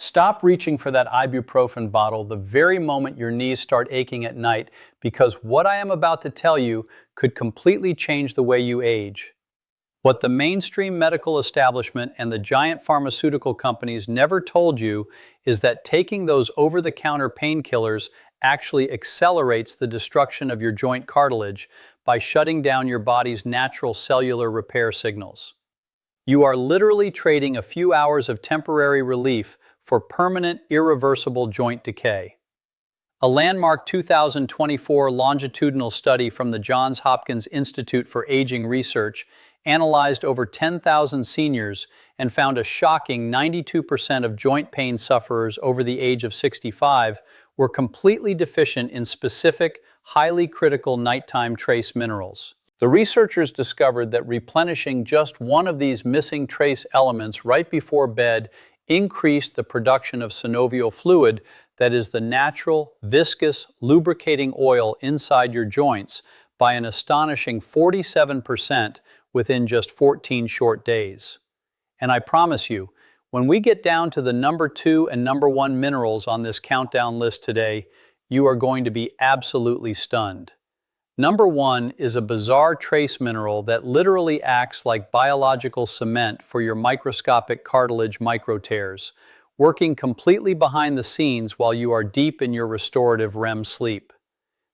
Stop reaching for that ibuprofen bottle the very moment your knees start aching at night, because what I am about to tell you could completely change the way you age. What the mainstream medical establishment and the giant pharmaceutical companies never told you is that taking those over-the-counter painkillers actually accelerates the destruction of your joint cartilage by shutting down your body's natural cellular repair signals. You are literally trading a few hours of temporary relief for permanent, irreversible joint decay. A landmark 2024 longitudinal study from the Johns Hopkins Institute for Aging Research analyzed over 10,000 seniors and found a shocking 92% of joint pain sufferers over the age of 65 were completely deficient in specific, highly critical nighttime trace minerals. The researchers discovered that replenishing just one of these missing trace elements right before bed increased the production of synovial fluid, that is the natural, viscous, lubricating oil inside your joints, by an astonishing 47% within just 14 short days. And I promise you, when we get down to the number 2 and number 1 minerals on this countdown list today, you are going to be absolutely stunned. Number 1 is a bizarre trace mineral that literally acts like biological cement for your microscopic cartilage microtears, working completely behind the scenes while you are deep in your restorative REM sleep.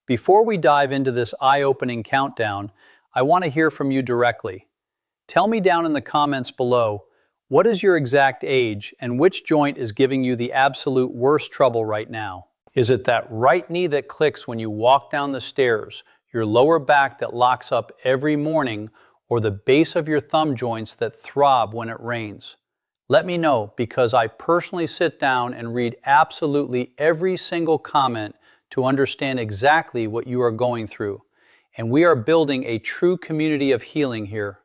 Before we dive into this eye-opening countdown, I want to hear from you directly. Tell me down in the comments below, what is your exact age and which joint is giving you the absolute worst trouble right now? Is it that right knee that clicks when you walk down the stairs, your lower back that locks up every morning, or the base of your thumb joints that throb when it rains? Let me know, because I personally sit down and read absolutely every single comment to understand exactly what you are going through. And we are building a true community of healing here.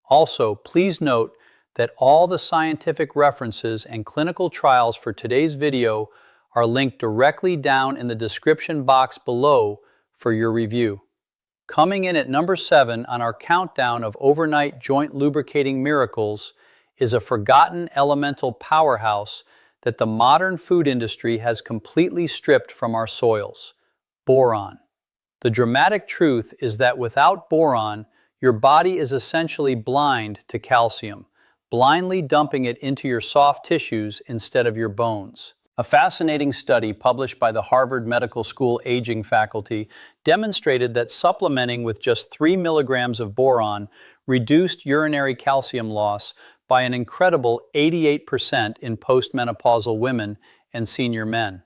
Also, please note that all the scientific references and clinical trials for today's video are linked directly down in the description box below for your review. Coming in at number 7 on our countdown of overnight joint lubricating miracles is a forgotten elemental powerhouse that the modern food industry has completely stripped from our soils: boron. The dramatic truth is that without boron, your body is essentially blind to calcium, blindly dumping it into your soft tissues instead of your bones. A fascinating study published by the Harvard Medical School aging faculty demonstrated that supplementing with just 3 milligrams of boron reduced urinary calcium loss by an incredible 88% in postmenopausal women and senior men.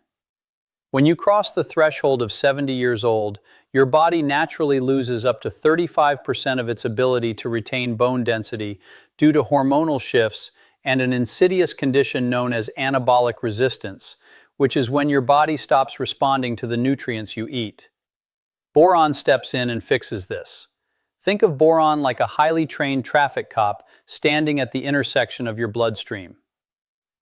When you cross the threshold of 70 years old, your body naturally loses up to 35% of its ability to retain bone density due to hormonal shifts and an insidious condition known as anabolic resistance, which is when your body stops responding to the nutrients you eat. Boron steps in and fixes this. Think of boron like a highly trained traffic cop standing at the intersection of your bloodstream.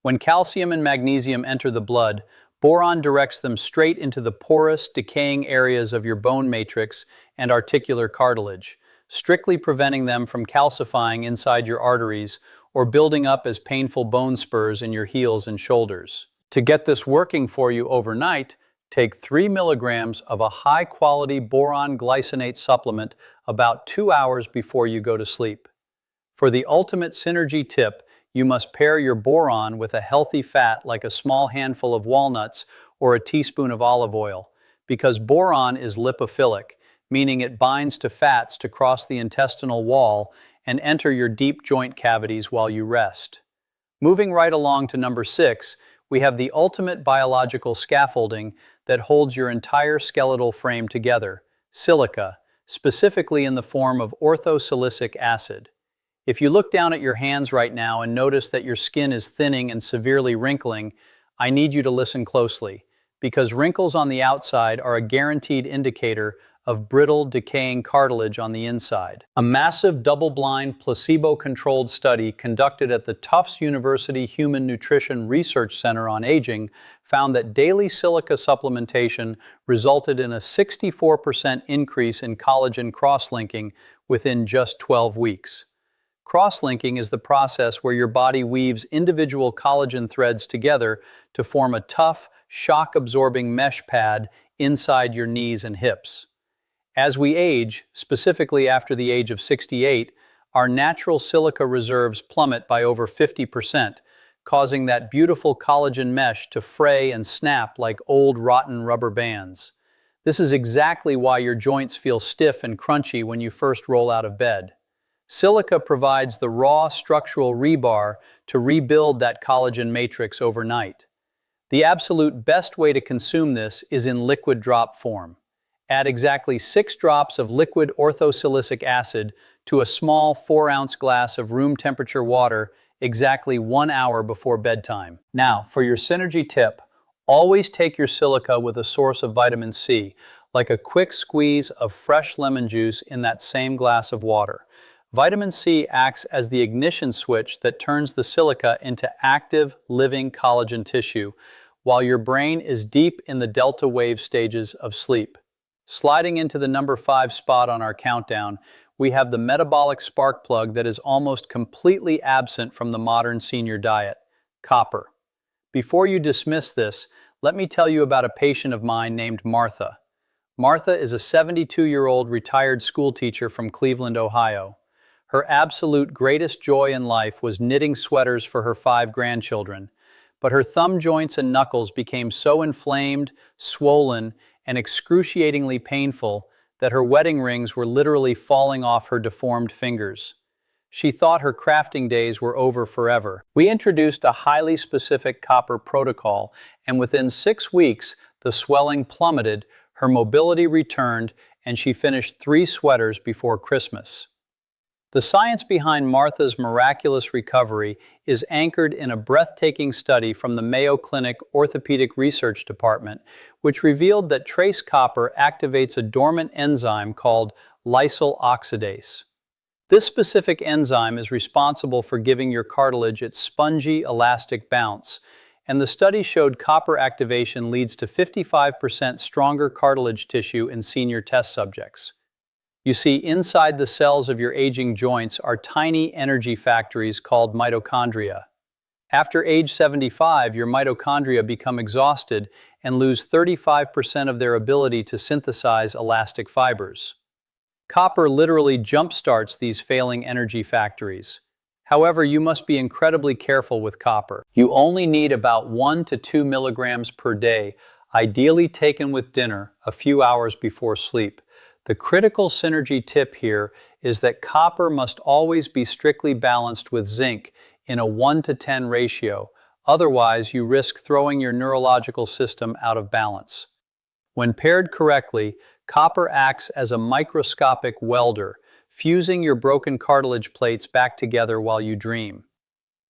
When calcium and magnesium enter the blood, boron directs them straight into the porous, decaying areas of your bone matrix and articular cartilage, strictly preventing them from calcifying inside your arteries or building up as painful bone spurs in your heels and shoulders. To get this working for you overnight, take 3 milligrams of a high-quality boron glycinate supplement about 2 hours before you go to sleep. For the ultimate synergy tip, you must pair your boron with a healthy fat like a small handful of walnuts or a teaspoon of olive oil, because boron is lipophilic, meaning it binds to fats to cross the intestinal wall and enter your deep joint cavities while you rest. Moving right along to number 6, we have the ultimate biological scaffolding that holds your entire skeletal frame together: silica, specifically in the form of orthosilicic acid. If you look down at your hands right now and notice that your skin is thinning and severely wrinkling, I need you to listen closely, because wrinkles on the outside are a guaranteed indicator of brittle, decaying cartilage on the inside. A massive double-blind, placebo-controlled study conducted at the Tufts University Human Nutrition Research Center on Aging found that daily silica supplementation resulted in a 64% increase in collagen cross-linking within just 12 weeks. Cross-linking is the process where your body weaves individual collagen threads together to form a tough, shock-absorbing mesh pad inside your knees and hips. As we age, specifically after the age of 68, our natural silica reserves plummet by over 50%, causing that beautiful collagen mesh to fray and snap like old rotten rubber bands. This is exactly why your joints feel stiff and crunchy when you first roll out of bed. Silica provides the raw structural rebar to rebuild that collagen matrix overnight. The absolute best way to consume this is in liquid drop form. Add exactly 6 drops of liquid orthosilicic acid to a small 4-ounce glass of room temperature water exactly 1 hour before bedtime. Now, for your synergy tip, always take your silica with a source of vitamin C, like a quick squeeze of fresh lemon juice in that same glass of water. Vitamin C acts as the ignition switch that turns the silica into active, living collagen tissue, while your brain is deep in the delta wave stages of sleep. Sliding into the number 5 spot on our countdown, we have the metabolic spark plug that is almost completely absent from the modern senior diet: copper. Before you dismiss this, let me tell you about a patient of mine named Martha. Martha is a 72-year-old retired school teacher from Cleveland, Ohio. Her absolute greatest joy in life was knitting sweaters for her 5 grandchildren, but her thumb joints and knuckles became so inflamed, swollen, and excruciatingly painful that her wedding rings were literally falling off her deformed fingers. She thought her crafting days were over forever. We introduced a highly specific copper protocol, and within 6 weeks, the swelling plummeted, her mobility returned, and she finished 3 sweaters before Christmas. The science behind Martha's miraculous recovery is anchored in a breathtaking study from the Mayo Clinic Orthopedic Research Department, which revealed that trace copper activates a dormant enzyme called lysyl oxidase. This specific enzyme is responsible for giving your cartilage its spongy, elastic bounce, and the study showed copper activation leads to 55% stronger cartilage tissue in senior test subjects. You see, inside the cells of your aging joints are tiny energy factories called mitochondria. After age 75, your mitochondria become exhausted and lose 35% of their ability to synthesize elastic fibers. Copper literally jumpstarts these failing energy factories. However, you must be incredibly careful with copper. You only need about 1 to 2 milligrams per day, ideally taken with dinner a few hours before sleep. The critical synergy tip here is that copper must always be strictly balanced with zinc in a 1-to-10 ratio, otherwise you risk throwing your neurological system out of balance. When paired correctly, copper acts as a microscopic welder, fusing your broken cartilage plates back together while you dream.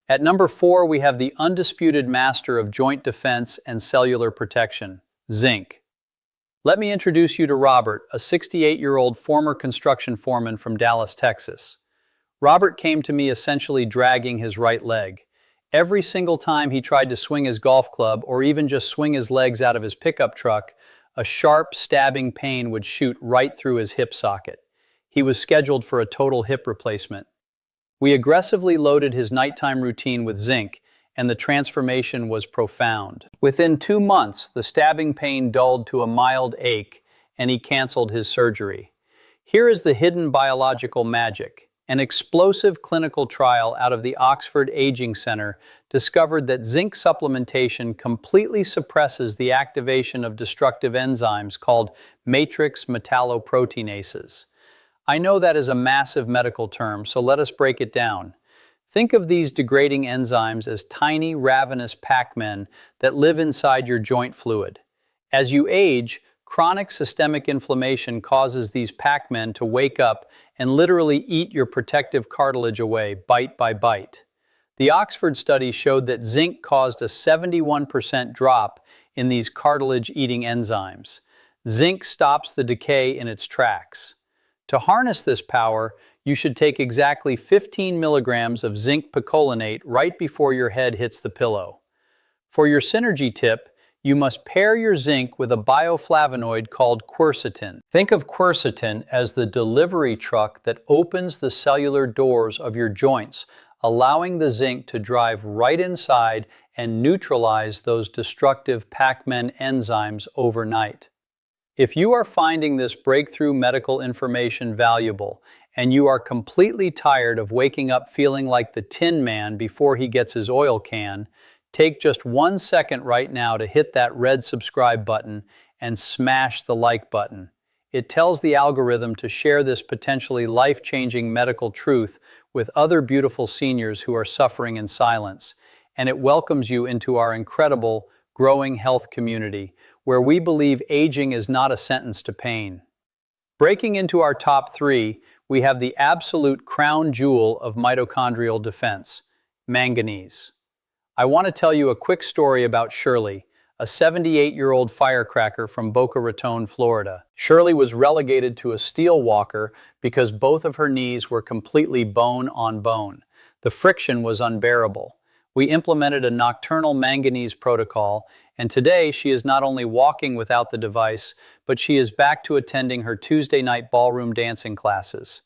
At number 4, we have the undisputed master of joint defense and cellular protection, zinc. Let me introduce you to Robert, a 68-year-old former construction foreman from Dallas, Texas. Robert came to me essentially dragging his right leg. Every single time he tried to swing his golf club or even just swing his legs out of his pickup truck, a sharp, stabbing pain would shoot right through his hip socket. He was scheduled for a total hip replacement. We aggressively loaded his nighttime routine with zinc, and the transformation was profound. Within 2 months, the stabbing pain dulled to a mild ache, and he canceled his surgery. Here is the hidden biological magic. An explosive clinical trial out of the Oxford Aging Center discovered that zinc supplementation completely suppresses the activation of destructive enzymes called matrix metalloproteinases. I know that is a massive medical term, so let us break it down. Think of these degrading enzymes as tiny, ravenous Pac-Men that live inside your joint fluid. As you age, chronic systemic inflammation causes these Pac-Men to wake up and literally eat your protective cartilage away, bite by bite. The Oxford study showed that zinc caused a 71% drop in these cartilage-eating enzymes. Zinc stops the decay in its tracks. To harness this power, you should take exactly 15 milligrams of zinc picolinate right before your head hits the pillow. For your synergy tip, You must pair your zinc with a bioflavonoid called quercetin. Think of quercetin as the delivery truck that opens the cellular doors of your joints, allowing the zinc to drive right inside and neutralize those destructive Pac-Man enzymes overnight. If you are finding this breakthrough medical information valuable, and you are completely tired of waking up feeling like the Tin Man before he gets his oil can, take just 1 second right now to hit that red subscribe button and smash the like button. It tells the algorithm to share this potentially life-changing medical truth with other beautiful seniors who are suffering in silence, and it welcomes you into our incredible, growing health community, where we believe aging is not a sentence to pain. Breaking into our top 3, we have the absolute crown jewel of mitochondrial defense, manganese. I want to tell you a quick story about Shirley, a 78-year-old firecracker from Boca Raton, Florida. Shirley was relegated to a steel walker because both of her knees were completely bone on bone. The friction was unbearable. We implemented a nocturnal manganese protocol, and today she is not only walking without the device, but she is back to attending her Tuesday night ballroom dancing classes.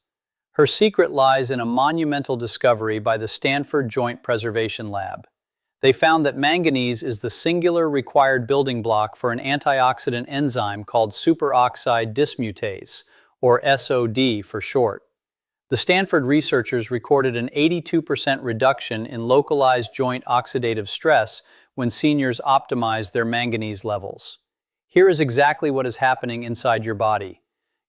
Her secret lies in a monumental discovery by the Stanford Joint Preservation Lab. They found that manganese is the singular required building block for an antioxidant enzyme called superoxide dismutase, or SOD for short. The Stanford researchers recorded an 82% reduction in localized joint oxidative stress when seniors optimized their manganese levels. Here is exactly what is happening inside your body.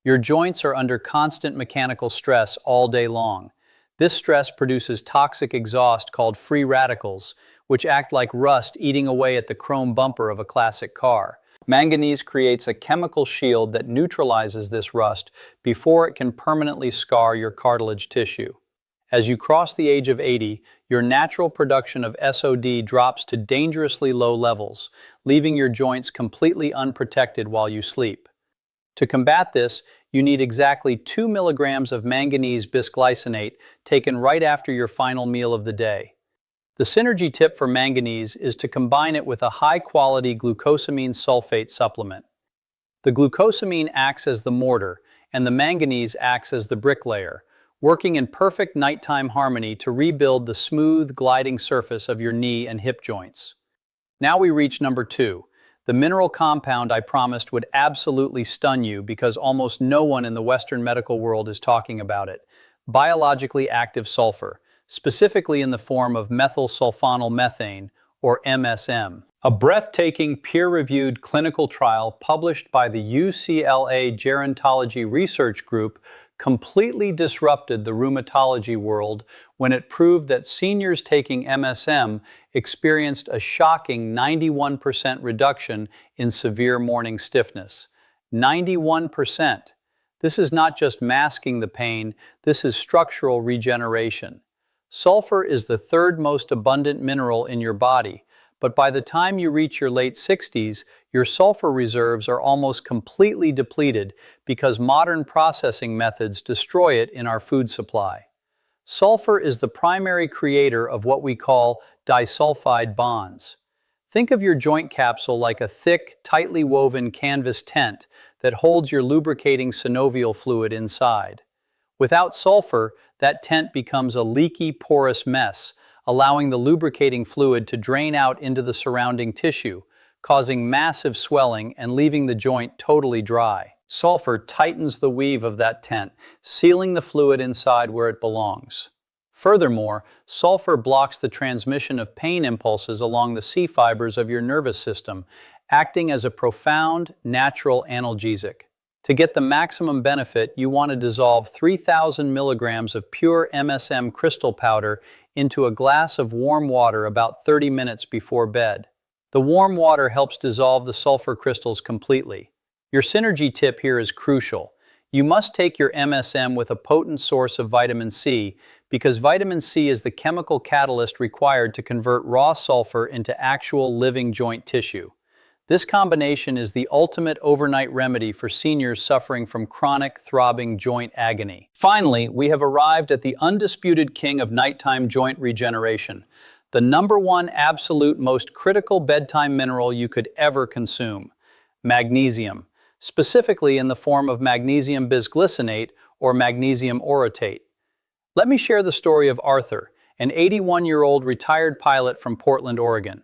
Your joints are under constant mechanical stress all day long. This stress produces toxic exhaust called free radicals, which act like rust eating away at the chrome bumper of a classic car. Manganese creates a chemical shield that neutralizes this rust before it can permanently scar your cartilage tissue. As you cross the age of 80, your natural production of SOD drops to dangerously low levels, leaving your joints completely unprotected while you sleep. To combat this, you need exactly 2 milligrams of manganese bisglycinate taken right after your final meal of the day. The synergy tip for manganese is to combine it with a high-quality glucosamine sulfate supplement. The glucosamine acts as the mortar, and the manganese acts as the bricklayer, working in perfect nighttime harmony to rebuild the smooth, gliding surface of your knee and hip joints. Now we reach number 2, the mineral compound I promised would absolutely stun you because almost no one in the Western medical world is talking about it: biologically active sulfur, specifically in the form of methylsulfonylmethane, or MSM. A breathtaking, peer-reviewed clinical trial published by the UCLA Gerontology Research Group completely disrupted the rheumatology world when it proved that seniors taking MSM experienced a shocking 91% reduction in severe morning stiffness. 91%. This is not just masking the pain, this is structural regeneration. Sulfur is the third most abundant mineral in your body, but by the time you reach your late 60s, your sulfur reserves are almost completely depleted because modern processing methods destroy it in our food supply. Sulfur is the primary creator of what we call disulfide bonds. Think of your joint capsule like a thick, tightly woven canvas tent that holds your lubricating synovial fluid inside. Without sulfur, that tent becomes a leaky, porous mess, allowing the lubricating fluid to drain out into the surrounding tissue, causing massive swelling and leaving the joint totally dry. Sulfur tightens the weave of that tent, sealing the fluid inside where it belongs. Furthermore, sulfur blocks the transmission of pain impulses along the C fibers of your nervous system, acting as a profound, natural analgesic. To get the maximum benefit, you want to dissolve 3,000 milligrams of pure MSM crystal powder into a glass of warm water about 30 minutes before bed. The warm water helps dissolve the sulfur crystals completely. Your synergy tip here is crucial. You must take your MSM with a potent source of vitamin C because vitamin C is the chemical catalyst required to convert raw sulfur into actual living joint tissue. This combination is the ultimate overnight remedy for seniors suffering from chronic, throbbing joint agony. Finally, we have arrived at the undisputed king of nighttime joint regeneration, The number one absolute most critical bedtime mineral you could ever consume: magnesium, specifically in the form of magnesium bisglycinate or magnesium orotate. Let me share the story of Arthur, an 81-year-old retired pilot from Portland, Oregon.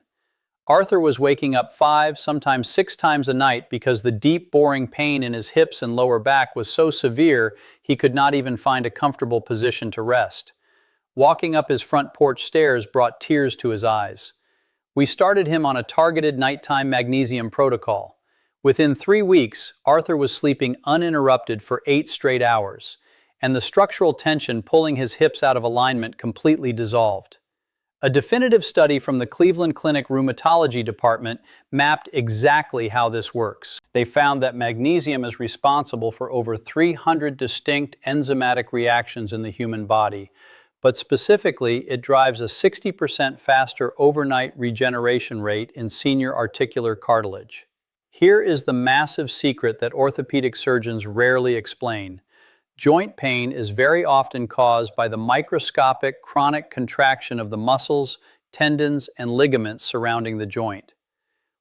Arthur was waking up 5, sometimes 6 times a night because the deep, boring pain in his hips and lower back was so severe he could not even find a comfortable position to rest. Walking up his front porch stairs brought tears to his eyes. We started him on a targeted nighttime magnesium protocol. Within 3 weeks, Arthur was sleeping uninterrupted for 8 straight hours, and the structural tension pulling his hips out of alignment completely dissolved. A definitive study from the Cleveland Clinic Rheumatology Department mapped exactly how this works. They found that magnesium is responsible for over 300 distinct enzymatic reactions in the human body, but specifically, it drives a 60% faster overnight regeneration rate in senior articular cartilage. Here is the massive secret that orthopedic surgeons rarely explain. Joint pain is very often caused by the microscopic chronic contraction of the muscles, tendons, and ligaments surrounding the joint.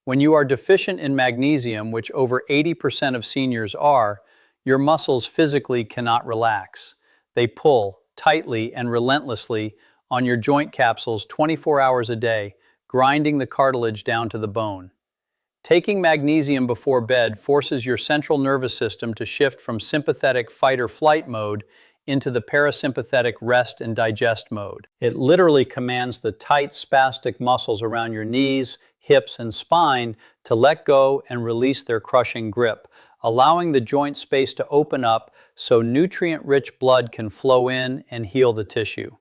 When you are deficient in magnesium, which over 80% of seniors are, your muscles physically cannot relax. They pull tightly and relentlessly on your joint capsules 24 hours a day, grinding the cartilage down to the bone. Taking magnesium before bed forces your central nervous system to shift from sympathetic fight-or-flight mode into the parasympathetic rest and digest mode. It literally commands the tight, spastic muscles around your knees, hips, and spine to let go and release their crushing grip, allowing the joint space to open up so nutrient-rich blood can flow in and heal the tissue.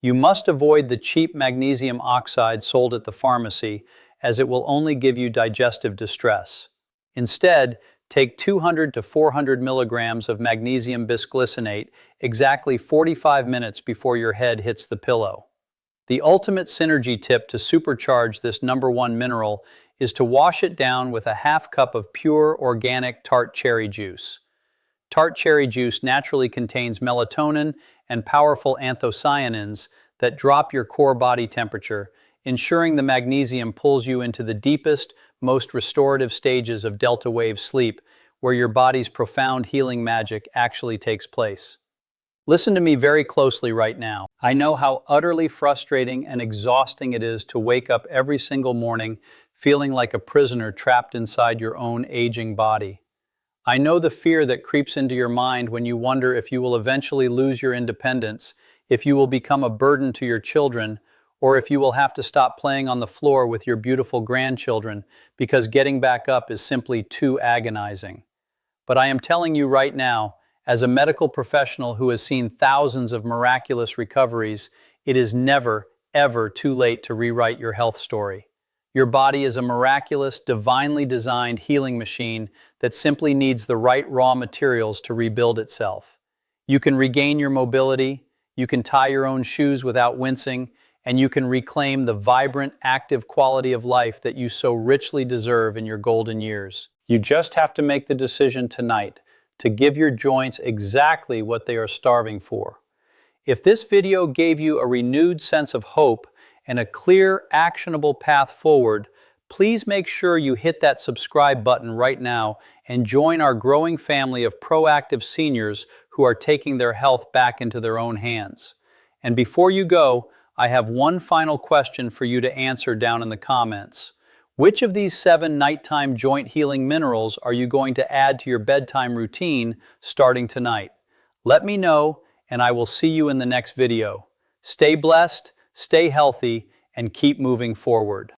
You must avoid the cheap magnesium oxide sold at the pharmacy, as it will only give you digestive distress. Instead, take 200 to 400 milligrams of magnesium bisglycinate exactly 45 minutes before your head hits the pillow. The ultimate synergy tip to supercharge this number one mineral is to wash it down with a half cup of pure organic tart cherry juice. Tart cherry juice naturally contains melatonin and powerful anthocyanins that drop your core body temperature, ensuring the magnesium pulls you into the deepest, most restorative stages of delta wave sleep, where your body's profound healing magic actually takes place. Listen to me very closely right now. I know how utterly frustrating and exhausting it is to wake up every single morning feeling like a prisoner trapped inside your own aging body. I know the fear that creeps into your mind when you wonder if you will eventually lose your independence, if you will become a burden to your children, or if you will have to stop playing on the floor with your beautiful grandchildren because getting back up is simply too agonizing. But I am telling you right now, as a medical professional who has seen thousands of miraculous recoveries, it is never, ever too late to rewrite your health story. Your body is a miraculous, divinely designed healing machine that simply needs the right raw materials to rebuild itself. You can regain your mobility, you can tie your own shoes without wincing, and you can reclaim the vibrant, active quality of life that you so richly deserve in your golden years. You just have to make the decision tonight to give your joints exactly what they are starving for. If this video gave you a renewed sense of hope and a clear, actionable path forward, please make sure you hit that subscribe button right now and join our growing family of proactive seniors who are taking their health back into their own hands. And before you go, I have one final question for you to answer down in the comments. Which of these 7 nighttime joint healing minerals are you going to add to your bedtime routine starting tonight? Let me know, and I will see you in the next video. Stay blessed, stay healthy, and keep moving forward.